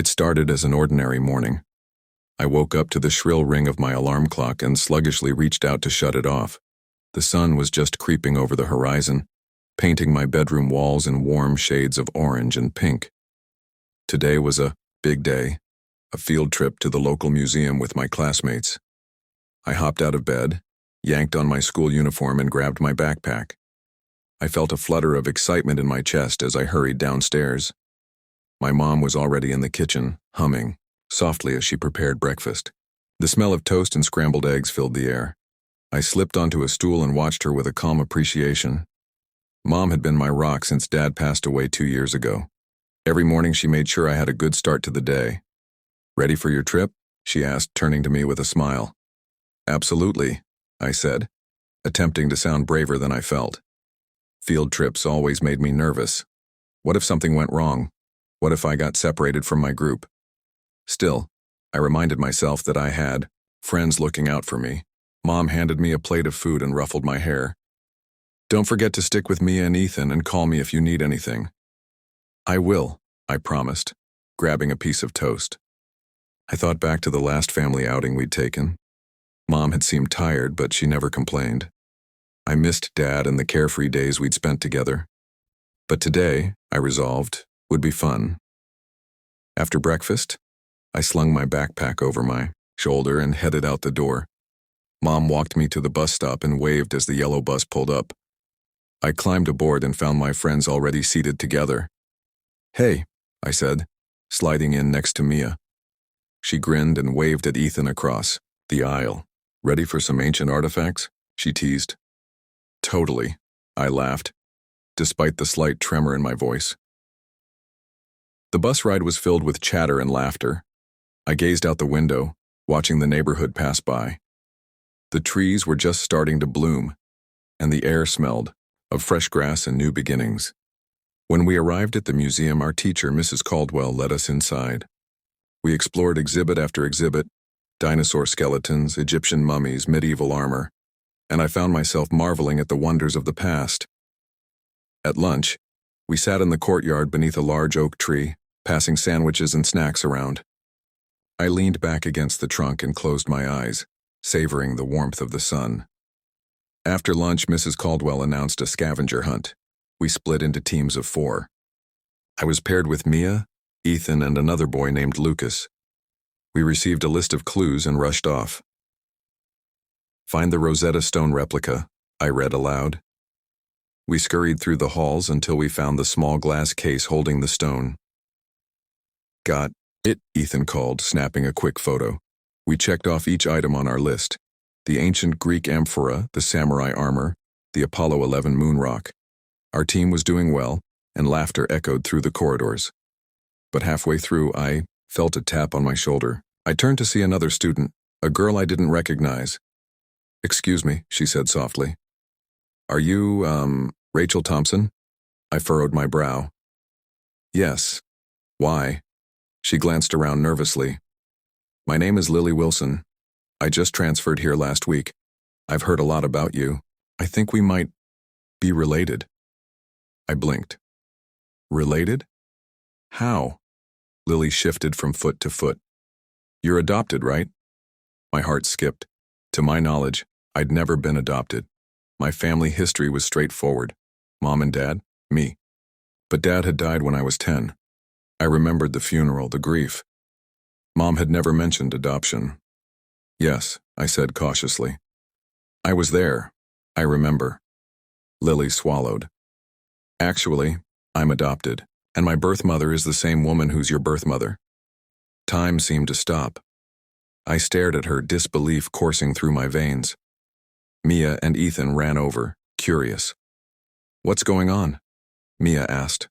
It started as an ordinary morning. I woke up to the shrill ring of my alarm clock and sluggishly reached out to shut it off. The sun was just creeping over the horizon, painting my bedroom walls in warm shades of orange and pink. Today was a big day, a field trip to the local museum with my classmates. I hopped out of bed, yanked on my school uniform and grabbed my backpack. I felt a flutter of excitement in my chest as I hurried downstairs. My mom was already in the kitchen, humming softly as she prepared breakfast. The smell of toast and scrambled eggs filled the air. I slipped onto a stool and watched her with a calm appreciation. Mom had been my rock since Dad passed away 2 years ago. Every morning she made sure I had a good start to the day. "Ready for your trip?" she asked, turning to me with a smile. "Absolutely," I said, attempting to sound braver than I felt. Field trips always made me nervous. What if something went wrong? What if I got separated from my group? Still, I reminded myself that I had friends looking out for me. Mom handed me a plate of food and ruffled my hair. "Don't forget to stick with Mia and Ethan and call me if you need anything." "I will," I promised, grabbing a piece of toast. I thought back to the last family outing we'd taken. Mom had seemed tired, but she never complained. I missed Dad and the carefree days we'd spent together. But today, I resolved, would be fun. After breakfast, I slung my backpack over my shoulder and headed out the door. Mom walked me to the bus stop and waved as the yellow bus pulled up. I climbed aboard and found my friends already seated together. "Hey," I said, sliding in next to Mia. She grinned and waved at Ethan across the aisle. "Ready for some ancient artifacts?" she teased. "Totally," I laughed, despite the slight tremor in my voice. The bus ride was filled with chatter and laughter. I gazed out the window, watching the neighborhood pass by. The trees were just starting to bloom, and the air smelled of fresh grass and new beginnings. When we arrived at the museum, our teacher, Mrs. Caldwell, led us inside. We explored exhibit after exhibit, dinosaur skeletons, Egyptian mummies, medieval armor, and I found myself marveling at the wonders of the past. At lunch, we sat in the courtyard beneath a large oak tree, passing sandwiches and snacks around. I leaned back against the trunk and closed my eyes, savoring the warmth of the sun. After lunch, Mrs. Caldwell announced a scavenger hunt. We split into teams of 4. I was paired with Mia, Ethan, and another boy named Lucas. We received a list of clues and rushed off. "Find the Rosetta Stone replica," I read aloud. We scurried through the halls until we found the small glass case holding the stone. "Got it," Ethan called, snapping a quick photo. We checked off each item on our list: the ancient Greek amphora, the samurai armor, the Apollo 11 moon rock. Our team was doing well, and laughter echoed through the corridors. But halfway through, I felt a tap on my shoulder. I turned to see another student, a girl I didn't recognize. "Excuse me," she said softly. "Are you, Rachel Thompson?" I furrowed my brow. "Yes. Why?" She glanced around nervously. "My name is Lily Wilson. I just transferred here last week. I've heard a lot about you. I think we might be related." I blinked. "Related? How?" Lily shifted from foot to foot. "You're adopted, right?" My heart skipped. To my knowledge, I'd never been adopted. My family history was straightforward. Mom and Dad, me. But Dad had died when I was 10. I remembered the funeral, the grief. Mom had never mentioned adoption. "Yes," I said cautiously. "I was there. I remember." Lily swallowed. "Actually, I'm adopted, and my birth mother is the same woman who's your birth mother." Time seemed to stop. I stared at her, disbelief coursing through my veins. Mia and Ethan ran over, curious. "What's going on?" Mia asked.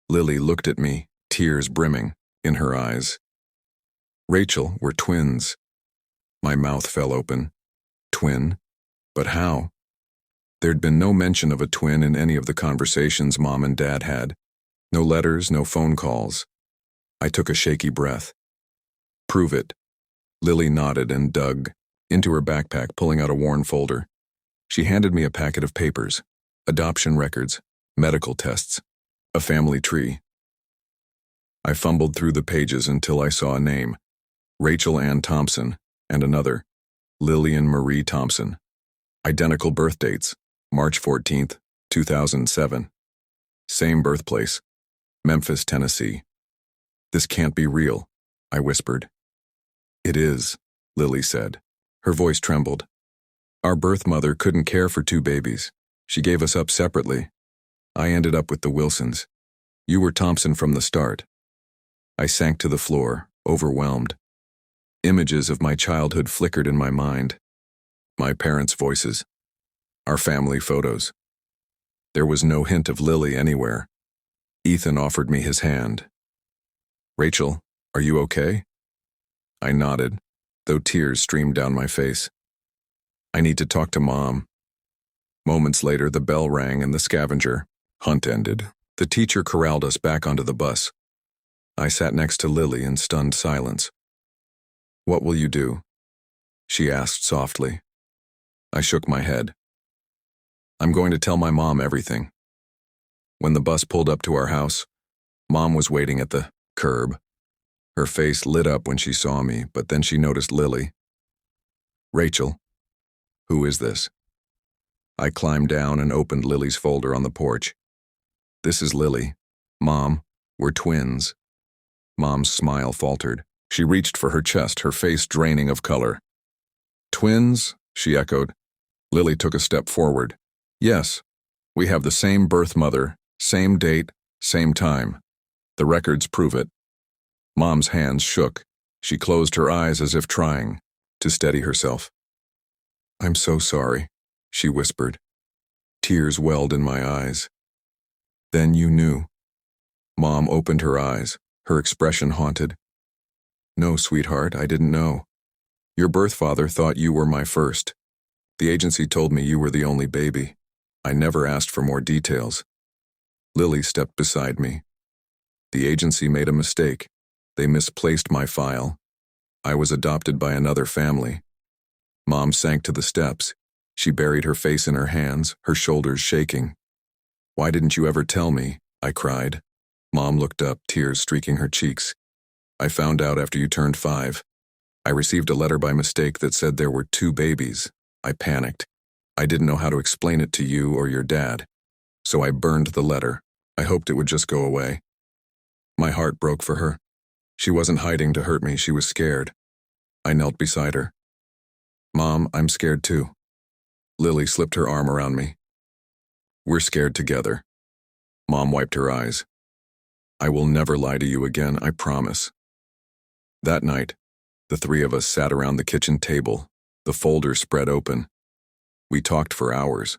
Lily looked at me, tears brimming in her eyes. "Rachel, we're twins." My mouth fell open. Twin? But how? There'd been no mention of a twin in any of the conversations Mom and Dad had. No letters, no phone calls. I took a shaky breath. "Prove it." Lily nodded and dug into her backpack, pulling out a worn folder. She handed me a packet of papers: adoption records, medical tests, a family tree. I fumbled through the pages until I saw a name, Rachel Ann Thompson, and another, Lillian Marie Thompson. Identical birth dates, March 14th, 2007. Same birthplace, Memphis, Tennessee. This can't be real, I whispered. It is, Lily said. Her voice trembled. Our birth mother couldn't care for two babies. She gave us up separately. I ended up with the Wilsons. You were Thompson from the start. I sank to the floor, overwhelmed. Images of my childhood flickered in my mind. My parents' voices. Our family photos. There was no hint of Lily anywhere. Ethan offered me his hand. Rachel, are you okay? I nodded, though tears streamed down my face. I need to talk to Mom. Moments later, the bell rang and the scavenger hunt ended. The teacher corralled us back onto the bus. I sat next to Lily in stunned silence. What will you do? She asked softly. I shook my head. I'm going to tell my mom everything. When the bus pulled up to our house, Mom was waiting at the curb. Her face lit up when she saw me, but then she noticed Lily. Rachel, who is this? I climbed down and opened Lily's folder on the porch. This is Lily. Mom, we're twins. Mom's smile faltered. She reached for her chest, her face draining of color. Twins? She echoed. Lily took a step forward. Yes, we have the same birth mother, same date, same time. The records prove it. Mom's hands shook. She closed her eyes as if trying to steady herself. I'm so sorry, she whispered. Tears welled in my eyes. Then you knew. Mom opened her eyes, her expression haunted. No, sweetheart, I didn't know. Your birth father thought you were my first. The agency told me you were the only baby. I never asked for more details. Lily stepped beside me. The agency made a mistake. They misplaced my file. I was adopted by another family. Mom sank to the steps. She buried her face in her hands, her shoulders shaking. Why didn't you ever tell me? I cried. Mom looked up, tears streaking her cheeks. I found out after you turned 5. I received a letter by mistake that said there were 2 babies. I panicked. I didn't know how to explain it to you or your dad. So I burned the letter. I hoped it would just go away. My heart broke for her. She wasn't hiding to hurt me, she was scared. I knelt beside her. Mom, I'm scared too. Lily slipped her arm around me. We're scared together. Mom wiped her eyes. I will never lie to you again, I promise. That night, the 3 of us sat around the kitchen table, the folder spread open. We talked for hours.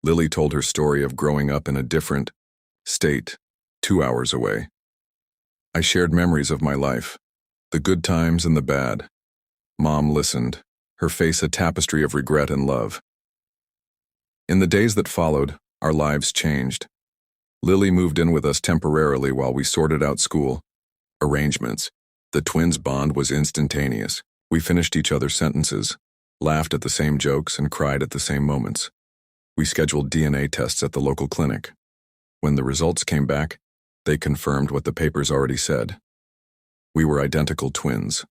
Lily told her story of growing up in a different state, 2 hours away. I shared memories of my life, the good times and the bad. Mom listened, her face a tapestry of regret and love. In the days that followed, our lives changed. Lily moved in with us temporarily while we sorted out school arrangements. The twins' bond was instantaneous. We finished each other's sentences, laughed at the same jokes, and cried at the same moments. We scheduled DNA tests at the local clinic. When the results came back, they confirmed what the papers already said. We were identical twins.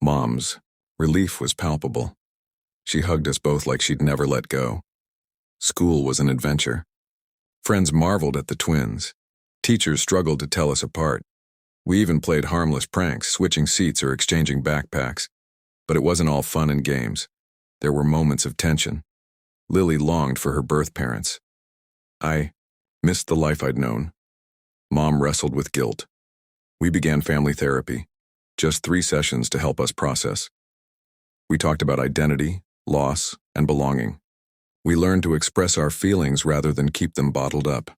Mom's relief was palpable. She hugged us both like she'd never let go. School was an adventure. Friends marveled at the twins. Teachers struggled to tell us apart. We even played harmless pranks, switching seats or exchanging backpacks. But it wasn't all fun and games. There were moments of tension. Lily longed for her birth parents. I missed the life I'd known. Mom wrestled with guilt. We began family therapy, just 3 sessions to help us process. We talked about identity, loss, and belonging. We learned to express our feelings rather than keep them bottled up.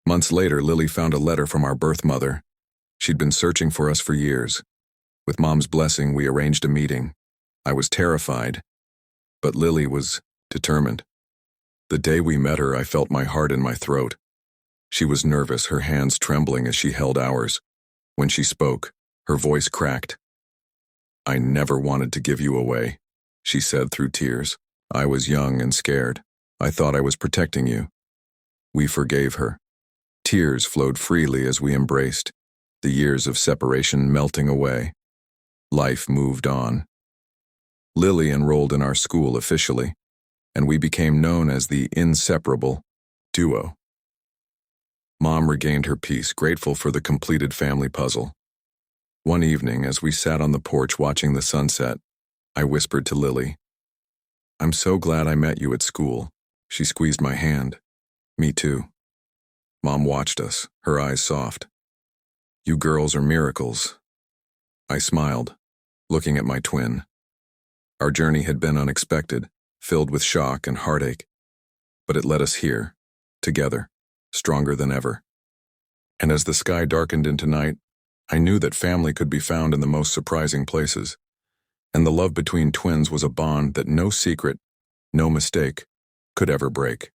Months later, Lily found a letter from our birth mother. She'd been searching for us for years. With Mom's blessing, we arranged a meeting. I was terrified, but Lily was determined. The day we met her, I felt my heart in my throat. She was nervous, her hands trembling as she held ours. When she spoke, her voice cracked. I never wanted to give you away, she said through tears. I was young and scared. I thought I was protecting you. We forgave her. Tears flowed freely as we embraced, the years of separation melting away. Life moved on. Lily enrolled in our school officially, and we became known as the inseparable duo. Mom regained her peace, grateful for the completed family puzzle. One evening, as we sat on the porch watching the sunset, I whispered to Lily, "I'm so glad I met you at school." She squeezed my hand. "Me too." Mom watched us, her eyes soft. "You girls are miracles." I smiled, looking at my twin. Our journey had been unexpected, filled with shock and heartache, but it led us here, together, stronger than ever. And as the sky darkened into night, I knew that family could be found in the most surprising places, and the love between twins was a bond that no secret, no mistake, could ever break.